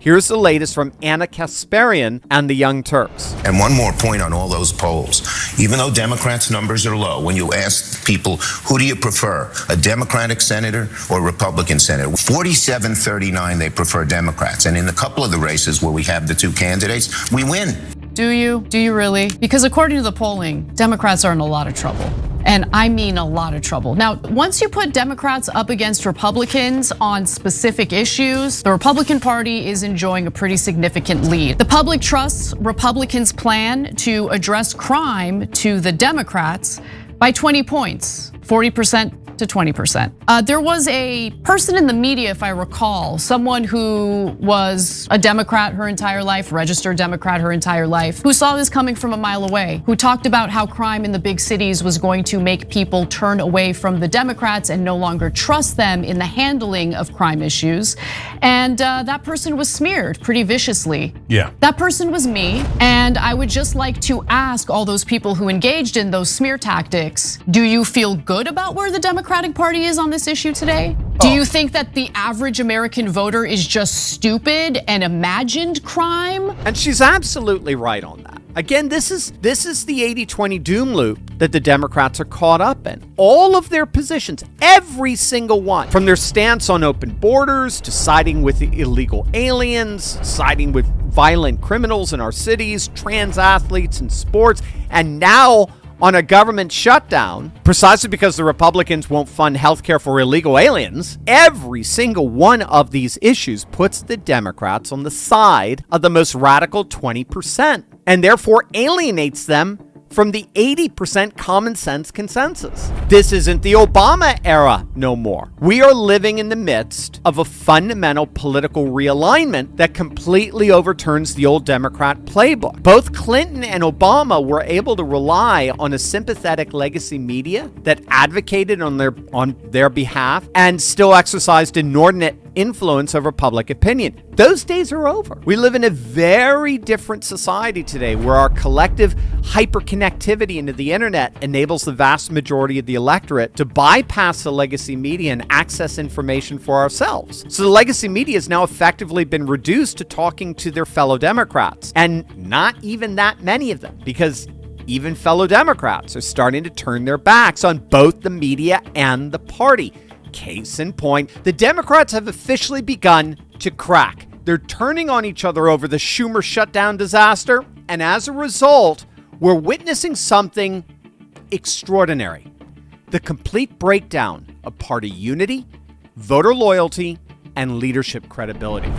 Here's the latest from Anna Kasparian and the Young Turks. And one more point on all those polls. Even though Democrats' numbers are low, when you ask people, who do you prefer, a Democratic senator or a Republican senator? 47-39, they prefer Democrats. And in a couple of the races where we have the two candidates, we win. Do you? Do you really? Because according to the polling, Democrats are in a lot of trouble. And I mean a lot of trouble. Now, once you put Democrats up against Republicans on specific issues, the Republican Party is enjoying a pretty significant lead. The public trusts Republicans' plan to address crime to the Democrats by 20 points, 40% to 20%. There was a person in the media, if I recall, someone who was a Democrat her entire life, registered Democrat her entire life, who saw this coming from a mile away, who talked about how crime in the big cities was going to make people turn away from the Democrats and no longer trust them in the handling of crime issues. And that person was smeared pretty viciously. Yeah. That person was me, and I would just like to ask all those people who engaged in those smear tactics, do you feel good about where the Democratic Party is on this issue today? Do you think that the average American voter is just stupid and imagined crime? And she's absolutely right on that. Again, this is the 80-20 doom loop that the Democrats are caught up in. All of their positions, every single one, from their stance on open borders to siding with the illegal aliens, siding with violent criminals in our cities, trans athletes in sports, and now on a government shutdown, precisely because the Republicans won't fund healthcare for illegal aliens. Every single one of these issues puts the Democrats on the side of the most radical 20%, and therefore alienates them from the 80% common sense consensus. This isn't the Obama era no more. We are living in the midst of a fundamental political realignment that completely overturns the old Democrat playbook. Both Clinton and Obama were able to rely on a sympathetic legacy media that advocated on their behalf and still exercised inordinate influence over public opinion. Those days are over. We live in a very different society today where our collective hyperconnectivity into the internet enables the vast majority of the electorate to bypass the legacy media and access information for ourselves. So the legacy media has now effectively been reduced to talking to their fellow Democrats, and not even that many of them, because even fellow Democrats are starting to turn their backs on both the media and the party. Case in point, the Democrats have officially begun to crack. They're turning on each other over the Schumer shutdown disaster, and as a result, we're witnessing something extraordinary: the complete breakdown of party unity, voter loyalty, and leadership credibility.